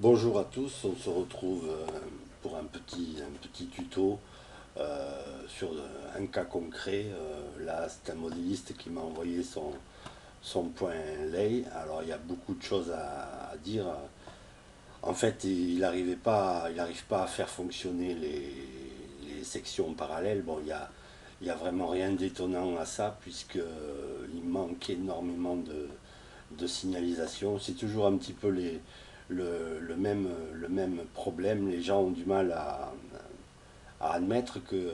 Bonjour à tous, on se retrouve pour un petit tuto sur un cas concret. Là, c'est un modéliste qui m'a envoyé son point lay. Alors, il y a beaucoup de choses à dire. En fait, il n'arrive pas à faire fonctionner les sections parallèles. Bon, il y a vraiment rien d'étonnant à ça, puisque il manque énormément de signalisation. C'est toujours un petit peu le même problème. Les gens ont du mal à admettre que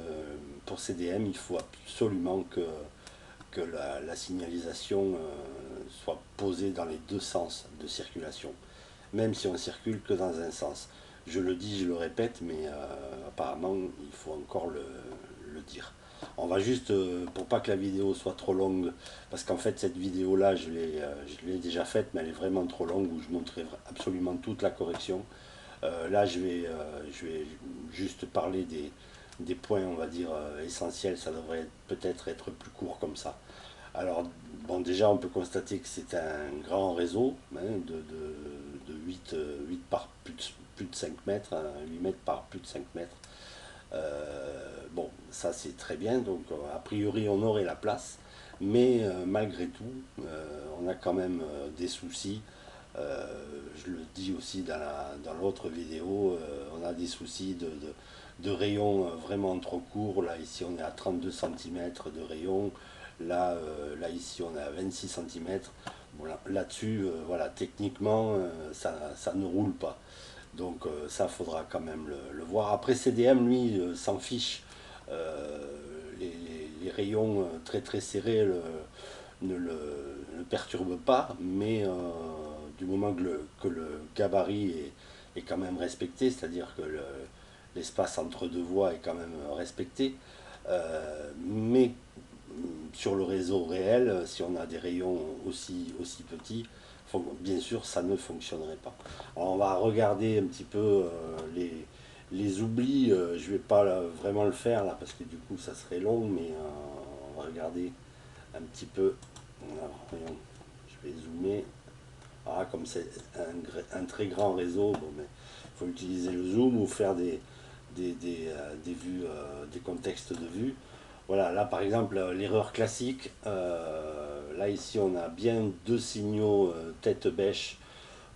pour CDM, il faut absolument que la signalisation soit posée dans les deux sens de circulation, même si on circule que dans un sens. Je le dis, je le répète, mais apparemment, il faut encore le dire. On va juste, pour pas que la vidéo soit trop longue, parce qu'en fait cette vidéo là je l'ai déjà faite, mais elle est vraiment trop longue, où je montrais absolument toute la correction. Là je vais juste parler des points, on va dire, essentiels. Ça devrait peut-être être plus court comme ça. Alors, bon, déjà, on peut constater que c'est un grand réseau, hein, de 8 par plus de 5 mètres, hein, 8 mètres par plus de 5 mètres. Bon, ça c'est très bien, donc a priori on aurait la place, mais malgré tout, on a quand même des soucis. Je le dis aussi dans l'autre vidéo, on a des soucis de rayons vraiment trop courts. Là, ici, on est à 32 cm de rayon. Là, ici, on est à 26 cm. Bon, là-dessus, voilà, techniquement, ça ne roule pas. Donc ça, faudra quand même le voir. Après, CDM, lui, s'en fiche. Les rayons très très serrés ne le perturbent pas, mais du moment que le gabarit est quand même respecté, c'est-à-dire que l'espace entre deux voies est quand même respecté, mais sur le réseau réel, si on a des rayons aussi petits, bien sûr, ça ne fonctionnerait pas. Alors, on va regarder un petit peu les oublis. Je ne vais pas vraiment le faire là, parce que du coup, ça serait long, mais on va regarder un petit peu. Alors, voyons, je vais zoomer. Ah, comme c'est un très grand réseau, bon, mais il faut utiliser le zoom ou faire des vues, des contextes de vue. Voilà, là par exemple, l'erreur classique, là ici on a bien deux signaux tête bêche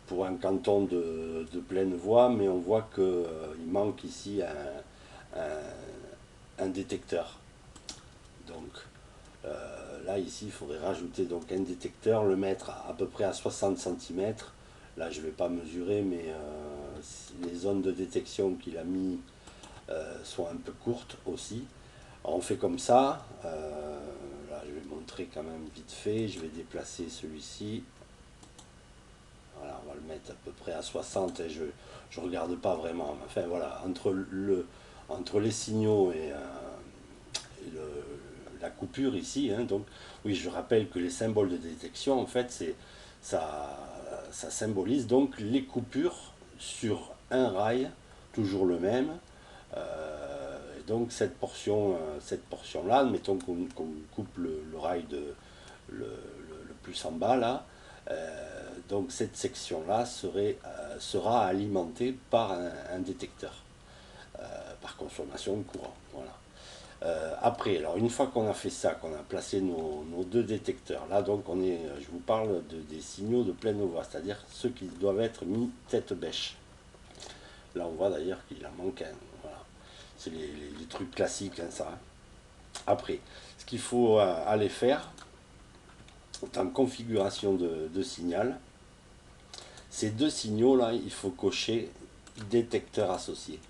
pour un canton de pleine voie, mais on voit qu'il manque ici un détecteur. Donc là ici il faudrait rajouter donc un détecteur, le mettre à peu près à 60 cm. Là je ne vais pas mesurer, mais les zones de détection qu'il a mis sont un peu courtes aussi. Alors, on fait comme ça. Là, je vais montrer quand même vite fait. Je vais déplacer celui-ci. Voilà, on va le mettre à peu près à 60 et je ne regarde pas vraiment. Enfin voilà, entre les signaux et la coupure ici, hein, donc oui, je rappelle que les symboles de détection, en fait, ça, ça symbolise donc les coupures sur un rail, toujours le même. Donc cette portion-là, admettons qu'on coupe le rail le plus en bas là, donc cette section-là sera alimentée par un détecteur, par consommation de courant. Voilà. Après, alors une fois qu'on a fait ça, qu'on a placé nos deux détecteurs, là donc je vous parle des signaux de pleine voie, c'est-à-dire ceux qui doivent être mis tête bêche. Là on voit d'ailleurs qu'il en manque un. Voilà. C'est les trucs classiques, hein, ça. Après, ce qu'il faut aller faire en configuration de signal, ces deux signaux là, il faut cocher détecteur associé.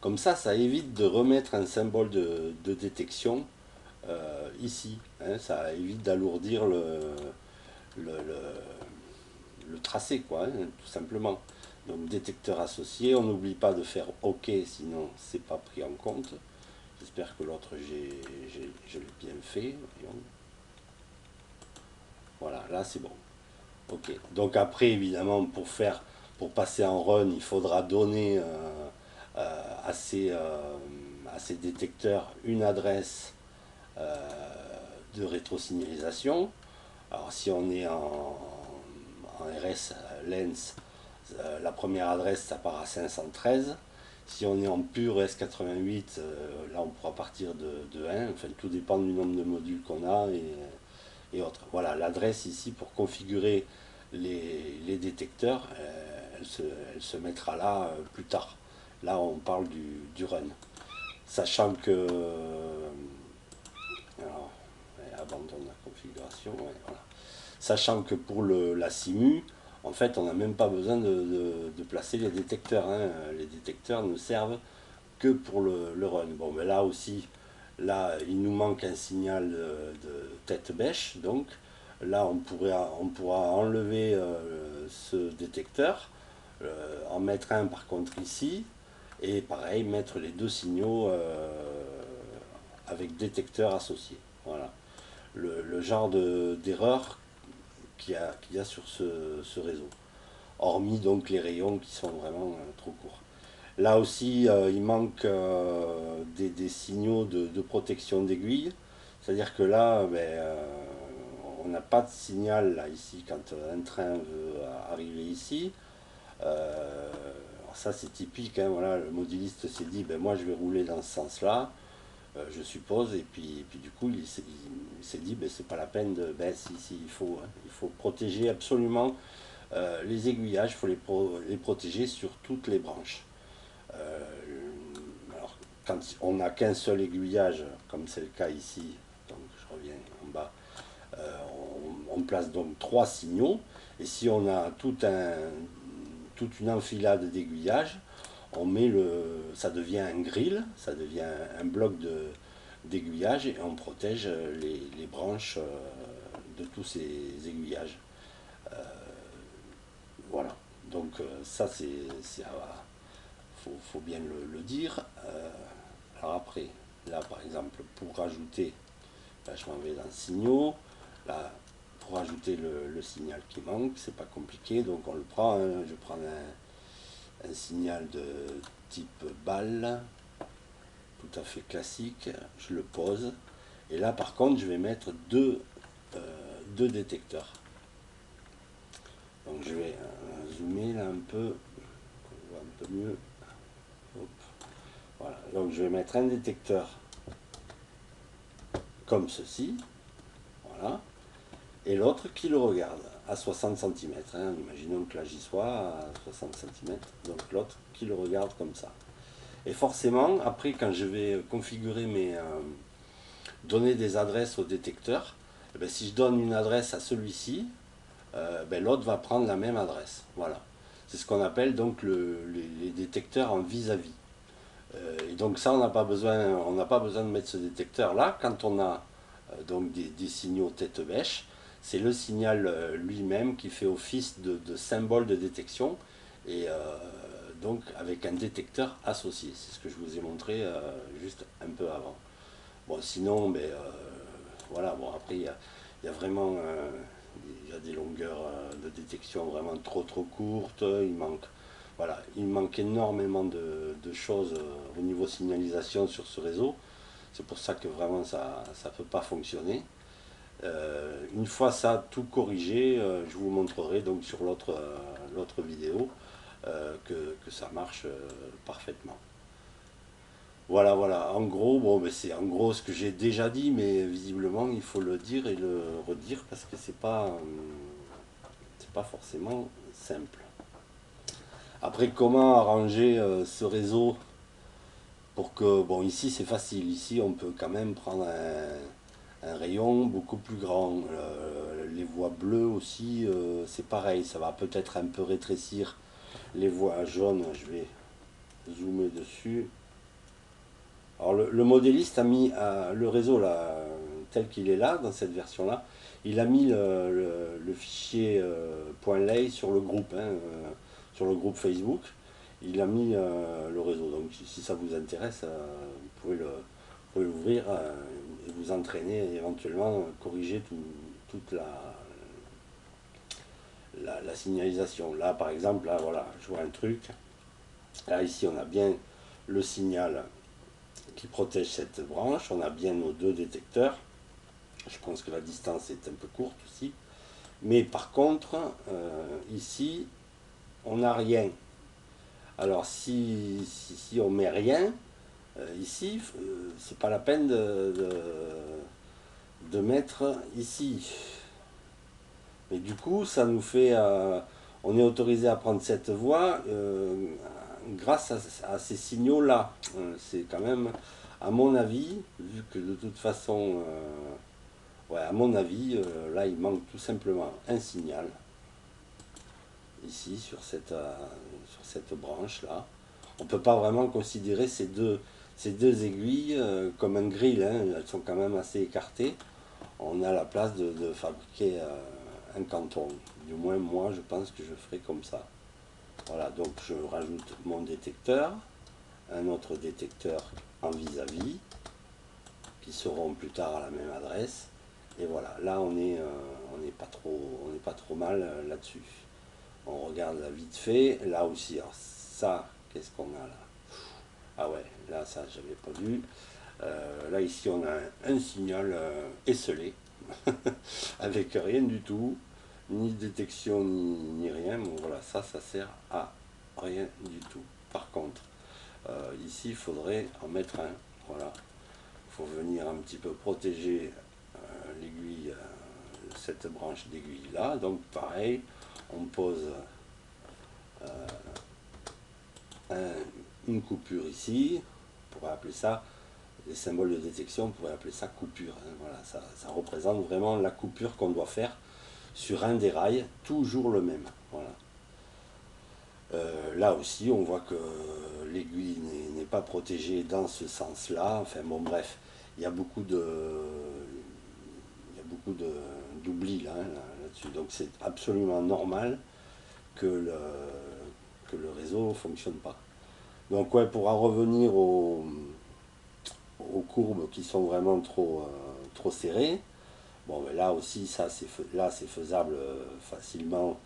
Comme ça évite de remettre un symbole de détection ici, hein. Ça évite d'alourdir le, le tracé, quoi, hein, tout simplement. Donc détecteur associé, on n'oublie pas de faire OK, sinon c'est pas pris en compte. J'espère que l'autre je l'ai bien fait. Voilà, là c'est bon. Ok. Donc après, évidemment, pour passer en run, il faudra donner à ces détecteurs une adresse de rétrosignalisation. Alors si on est en RS lens, La première adresse, ça part à 513. Si on est en pur S88, là on pourra partir de 1. Enfin, tout dépend du nombre de modules qu'on a et autres. Voilà, l'adresse ici pour configurer les détecteurs, elle se mettra là plus tard. Là, on parle du run. Sachant que... alors, ouais, abandonne la configuration. Ouais, voilà. Sachant que pour la simu, en fait, on n'a même pas besoin de placer les détecteurs, hein. Les détecteurs ne servent que pour le run. Bon, mais là aussi, là, il nous manque un signal de tête bêche. Donc, là, on pourra enlever ce détecteur, en mettre un par contre ici, et pareil, mettre les deux signaux avec détecteur associé. Voilà. Le genre d'erreur qu'il y a sur ce réseau. Hormis donc les rayons qui sont vraiment trop courts. Là aussi, il manque des signaux de protection d'aiguille. C'est-à-dire que là, ben, on n'a pas de signal là ici quand un train veut arriver ici. Alors ça c'est typique, hein, voilà, le modéliste s'est dit ben moi je vais rouler dans ce sens-là, je suppose, et puis du coup il s'est dit ben c'est pas la peine de ben si il faut protéger absolument les aiguillages, il faut les protéger sur toutes les branches. Euh, alors, quand on n'a qu'un seul aiguillage, comme c'est le cas ici, donc je reviens en bas, on place donc trois signaux, et si on a toute une enfilade d'aiguillages, ça devient un grill, ça devient un bloc d'aiguillage, et on protège les branches de tous ces aiguillages. Voilà. Donc ça faut bien le dire. Alors après, là par exemple, pour rajouter, là je m'en vais dans signaux, là pour rajouter le signal qui manque, c'est pas compliqué, donc on le prend, hein. Je prends un signal de type balle, tout à fait classique, je le pose, et là par contre je vais mettre deux détecteurs. Donc je vais zoomer là un peu, on voit un peu mieux. Hop. Voilà, donc je vais mettre un détecteur comme ceci, voilà, et l'autre qui le regarde à 60 cm. Hein. Imaginons que là j'y sois à 60 cm, donc l'autre qui le regarde comme ça. Et forcément, après, quand je vais configurer donner des adresses au détecteur, eh bien, si je donne une adresse à celui-ci, ben, l'autre va prendre la même adresse. Voilà. C'est ce qu'on appelle donc les détecteurs en vis-à-vis. Et donc ça, on n'a pas besoin de mettre ce détecteur-là. Quand on a donc des signaux tête bêche, c'est le signal lui-même qui fait office de symbole de détection. Et donc avec un détecteur associé. C'est ce que je vous ai montré juste un peu avant. Bon, sinon, ben, voilà, bon, après, il y a vraiment il y a des longueurs de détection vraiment trop courtes. Voilà, il manque énormément de choses au niveau signalisation sur ce réseau. C'est pour ça que vraiment ça ne peut pas fonctionner. Une fois ça tout corrigé, je vous montrerai donc sur l'autre vidéo que ça marche parfaitement. Voilà, voilà. En gros, bon, ben c'est en gros ce que j'ai déjà dit, mais visiblement il faut le dire et le redire parce que c'est pas forcément simple. Après, comment arranger ce réseau pour que, bon, ici c'est facile. Ici, on peut quand même prendre un rayon beaucoup plus grand. Les voies bleues aussi, c'est pareil. Ça va peut-être un peu rétrécir les voies jaunes. Je vais zoomer dessus. Alors le modéliste a mis le réseau là, tel qu'il est là, dans cette version-là, il a mis le fichier .lay sur le groupe, hein, sur le groupe Facebook. Il a mis le réseau. Donc si ça vous intéresse, vous pouvez l'ouvrir et vous entraîner et éventuellement corriger toute la signalisation. Là par exemple, là voilà, je vois un truc. Là ici on a bien le signal qui protège cette branche. On a bien nos deux détecteurs. Je pense que la distance est un peu courte aussi. Mais par contre, ici, on n'a rien. Alors si on met rien, ici, c'est pas la peine de mettre ici. Mais du coup, ça nous fait... on est autorisé à prendre cette voie grâce à ces signaux-là. C'est quand même, à mon avis, vu que de toute façon, ouais, à mon avis, là, il manque tout simplement un signal, ici, sur cette branche-là. On ne peut pas vraiment considérer ces deux aiguilles comme un grill, hein. Elles sont quand même assez écartées. On a la place de fabriquer un canton. Du moins, moi, je pense que je ferai comme ça. Voilà, donc je rajoute mon détecteur, un autre détecteur en vis-à-vis, qui seront plus tard à la même adresse. Et voilà, là on n'est pas trop mal là-dessus. On regarde là vite fait, là aussi, alors ça, qu'est-ce qu'on a là? Ah ouais, là ça j'avais pas vu. Là ici on a un signal esselé, avec rien du tout, ni détection ni rien. Bon voilà, ça sert à rien du tout. Par contre, ici il faudrait en mettre un. Voilà, il faut venir un petit peu protéger l'aiguille, cette branche d'aiguille là. Donc pareil, on pose une coupure ici, on pourrait appeler ça, les symboles de détection, on pourrait appeler ça coupure, hein. Voilà, ça représente vraiment la coupure qu'on doit faire sur un des rails, toujours le même. Voilà. Là aussi, on voit que l'aiguille n'est pas protégée dans ce sens-là. Enfin bon, bref, il y a beaucoup d'oubli là-dessus. Donc c'est absolument normal que le réseau ne fonctionne pas. Donc ouais, pour en revenir aux courbes qui sont vraiment trop serrées, bon, mais là aussi, là c'est faisable facilement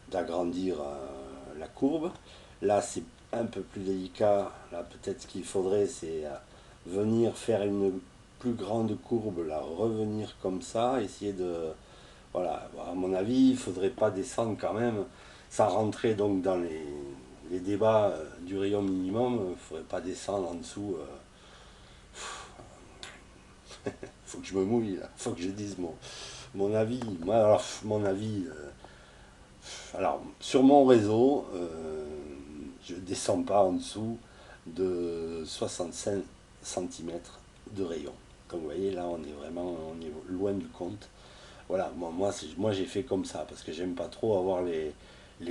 d'agrandir la courbe. Là c'est un peu plus délicat. Là peut-être ce qu'il faudrait c'est venir faire une plus grande courbe, là, revenir comme ça, essayer de... Voilà, à mon avis, il ne faudrait pas descendre quand même, sans rentrer donc dans les débats du rayon minimum, il ne faudrait pas descendre en dessous. Faut que je me mouille, là. Faut que je dise mon avis. Moi, alors, mon avis, alors, sur mon réseau, je ne descends pas en dessous de 65 centimètres de rayon. Donc vous voyez, là, on est loin du compte. Voilà, moi j'ai fait comme ça, parce que j'aime pas trop avoir les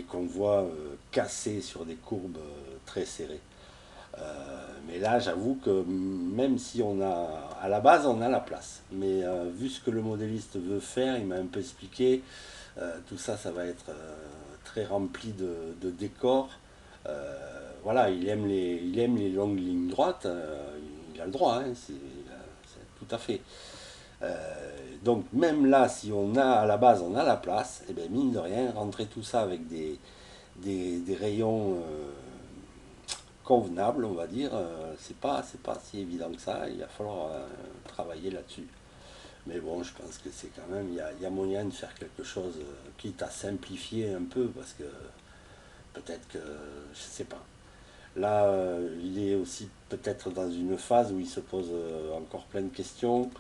convois cassés sur des courbes très serrées. Mais là, j'avoue que même si à la base, on a la place. Mais vu ce que le modéliste veut faire, il m'a un peu expliqué, tout ça, ça va être très rempli de décors. Voilà, il aime les longues lignes droites, il a le droit, hein, c'est tout à fait. Donc même là, si à la base, on a la place, et bien mine de rien, rentrer tout ça avec des rayons convenable, on va dire, c'est pas si évident que ça. Il va falloir travailler là-dessus. Mais bon, je pense que c'est quand même, il y a moyen de faire quelque chose, quitte à simplifier un peu, parce que peut-être que, je sais pas. Là, il est aussi peut-être dans une phase où il se pose encore plein de questions.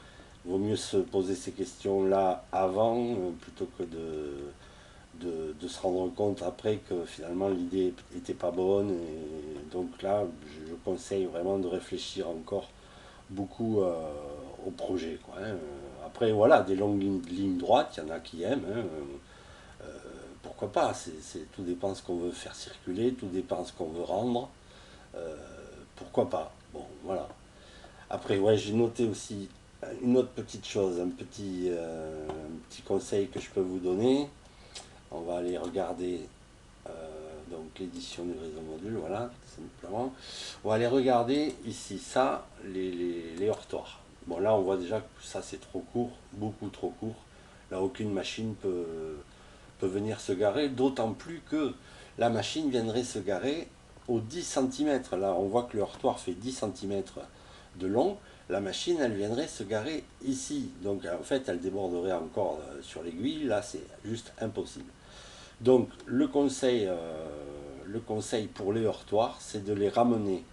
Il vaut mieux se poser ces questions-là avant, plutôt que de se rendre compte après que finalement l'idée n'était pas bonne. Et donc là, je conseille vraiment de réfléchir encore beaucoup au projet, quoi, hein. Après, voilà, des longues lignes droites, il y en a qui aiment, hein. Pourquoi pas, tout dépend de ce qu'on veut faire circuler, tout dépend de ce qu'on veut rendre. Euh, Pourquoi pas. Bon, voilà. Après, ouais, j'ai noté aussi une autre petite chose, un petit conseil que je peux vous donner. On va aller regarder donc l'édition du réseau module, voilà, simplement. On va aller regarder ici, ça, les heurtoirs. Bon, là, on voit déjà que ça, c'est trop court, beaucoup trop court. Là, aucune machine peut venir se garer, d'autant plus que la machine viendrait se garer aux 10 centimètres. Là, on voit que le heurtoir fait 10 centimètres de long. La machine, elle viendrait se garer ici. Donc, en fait, elle déborderait encore sur l'aiguille. Là, c'est juste impossible. Donc le conseil le conseil pour les heurtoirs, c'est de les ramener.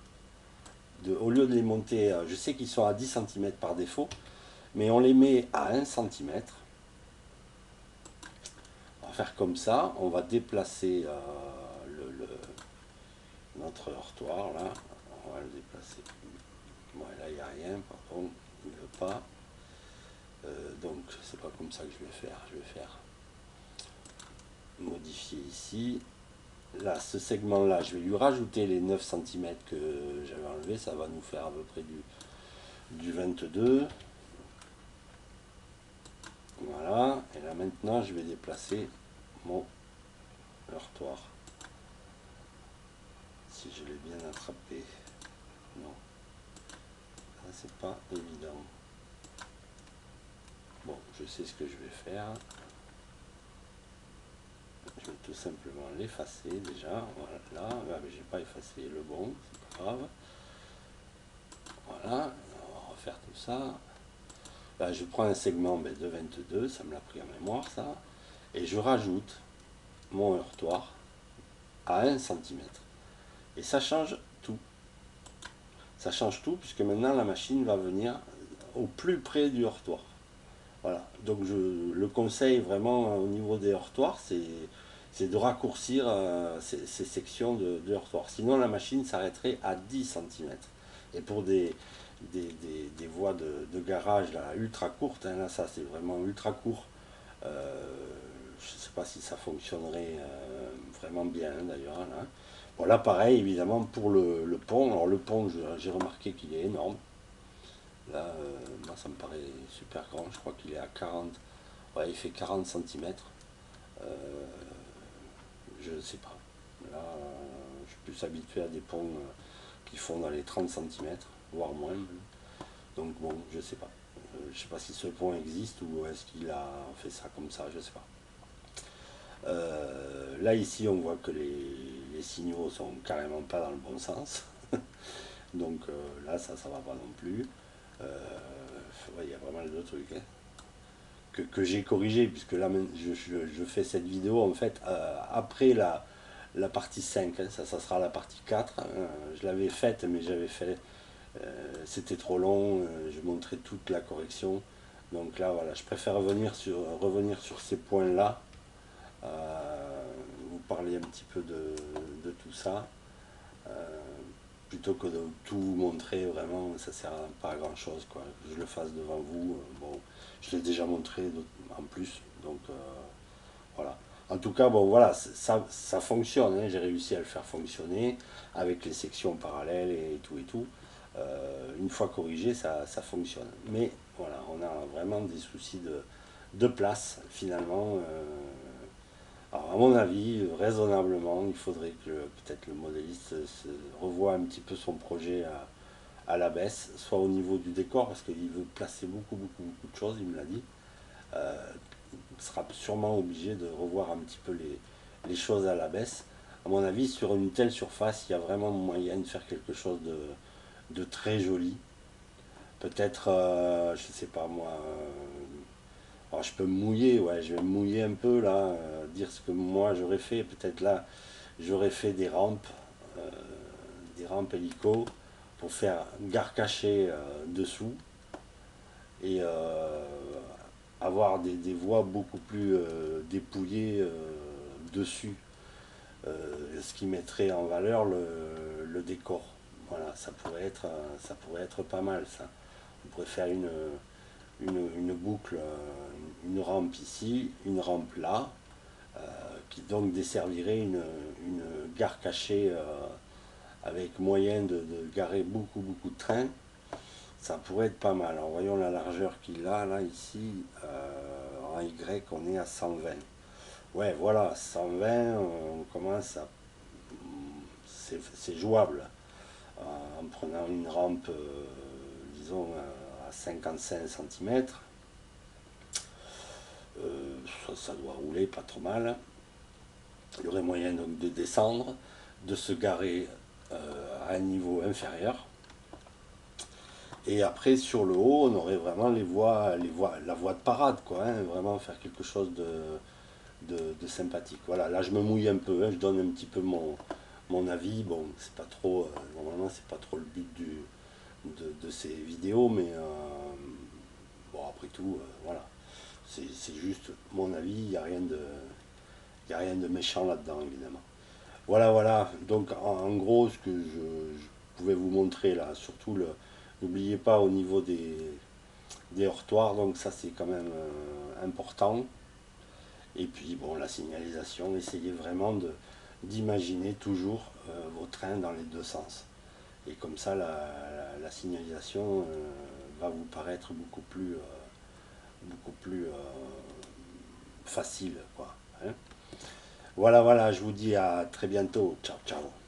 Au lieu de les monter, je sais qu'ils sont à 10 centimètres par défaut, mais on les met à 1 centimètre. On va faire comme ça, on va déplacer notre heurtoir là, on va le déplacer. Bon, là il n'y a rien, par contre, il ne veut pas. Donc c'est pas comme ça que je vais faire. Je vais faire modifier ici. Là, ce segment là, je vais lui rajouter les 9 centimètres que j'avais enlevé. Ça va nous faire à peu près du 22. Voilà. Et là maintenant, je vais déplacer mon heurtoir. Si je l'ai bien attrapé. Non. Ça, c'est pas évident. Bon, je sais ce que je vais faire. Je vais tout simplement l'effacer déjà. Voilà, là, j'ai pas effacé le bon, c'est pas grave. Voilà, on va refaire tout ça. Là, je prends un segment de 22, ça me l'a pris en mémoire ça. Et je rajoute mon heurtoir à 1 centimètre. Et ça change tout. Ça change tout puisque maintenant la machine va venir au plus près du heurtoir. Voilà, donc le conseil vraiment au niveau des heurtoirs, c'est de raccourcir ces sections de heurtoir. Sinon la machine s'arrêterait à 10 centimètres. Et pour des voies de garage là, ultra courtes, hein, là ça c'est vraiment ultra court, je ne sais pas si ça fonctionnerait vraiment bien d'ailleurs. Là. Bon là pareil évidemment pour le pont, alors le pont j'ai remarqué qu'il est énorme. Là, moi ça me paraît super grand, je crois qu'il est à 40, ouais, il fait 40 cm. Je ne sais pas. Là, je suis plus habitué à des ponts qui font dans les 30 cm, voire moins. Donc bon, je sais pas. Je sais pas si ce pont existe ou est-ce qu'il a fait ça comme ça, je sais pas. Là ici on voit que les signaux sont carrément pas dans le bon sens. Donc là ça va pas non plus. Il y a pas mal de trucs hein, que j'ai corrigé puisque là je fais cette vidéo en fait après la partie 5 hein, ça sera la partie 4 hein. Je l'avais faite mais j'avais fait c'était trop long, je montrais toute la correction, donc là voilà je préfère revenir sur ces points là, vous parler un petit peu de tout ça, plutôt que de tout montrer vraiment, ça sert pas à grand chose quoi, que je le fasse devant vous, bon je l'ai déjà montré en plus, donc voilà. En tout cas, bon voilà, ça fonctionne, hein, j'ai réussi à le faire fonctionner avec les sections parallèles et tout et tout. Une fois corrigé, ça fonctionne. Mais voilà, on a vraiment des soucis de place finalement. Alors à mon avis, raisonnablement, il faudrait que peut-être le modéliste se revoie un petit peu son projet à la baisse, soit au niveau du décor, parce qu'il veut placer beaucoup de choses, il me l'a dit. Il sera sûrement obligé de revoir un petit peu les choses à la baisse. À mon avis, sur une telle surface, il y a vraiment moyen de faire quelque chose de très joli. Peut-être, je sais pas moi, alors je peux me mouiller, ouais, je vais me mouiller un peu là, dire ce que moi j'aurais fait. Peut-être là, j'aurais fait euh, des rampes hélico pour faire gare cachée dessous et avoir des voies beaucoup plus dépouillées dessus, ce qui mettrait en valeur le décor. Voilà, ça pourrait être pas mal ça. On pourrait faire une boucle, une rampe ici, une rampe là, qui donc desservirait une gare cachée avec moyen de garer beaucoup de trains. Ça pourrait être pas mal. Alors voyons la largeur qu'il a là ici, en Y on est à 120. Ouais voilà, 120, on commence à... C'est jouable. En prenant une rampe, disons, à 55 cm, ça doit rouler pas trop mal. Il y aurait moyen donc de descendre, de se garer à un niveau inférieur. Et après, sur le haut, on aurait vraiment la voie de parade, quoi, hein, vraiment faire quelque chose de sympathique. Voilà, là je me mouille un peu, hein, je donne un petit peu mon avis. Bon, c'est pas trop, normalement, c'est pas trop le but de ces vidéos, mais bon, après tout, voilà. C'est juste mon avis, y a rien de méchant là-dedans, évidemment. Voilà, voilà. Donc, en gros, ce que je pouvais vous montrer là, surtout, n'oubliez pas au niveau des heurtoirs, donc ça, c'est quand même important. Et puis, bon, la signalisation, essayez vraiment d'imaginer toujours vos trains dans les deux sens. Et comme ça, la signalisation va vous paraître beaucoup plus facile, quoi. Hein. Voilà, voilà, je vous dis à très bientôt. Ciao, ciao.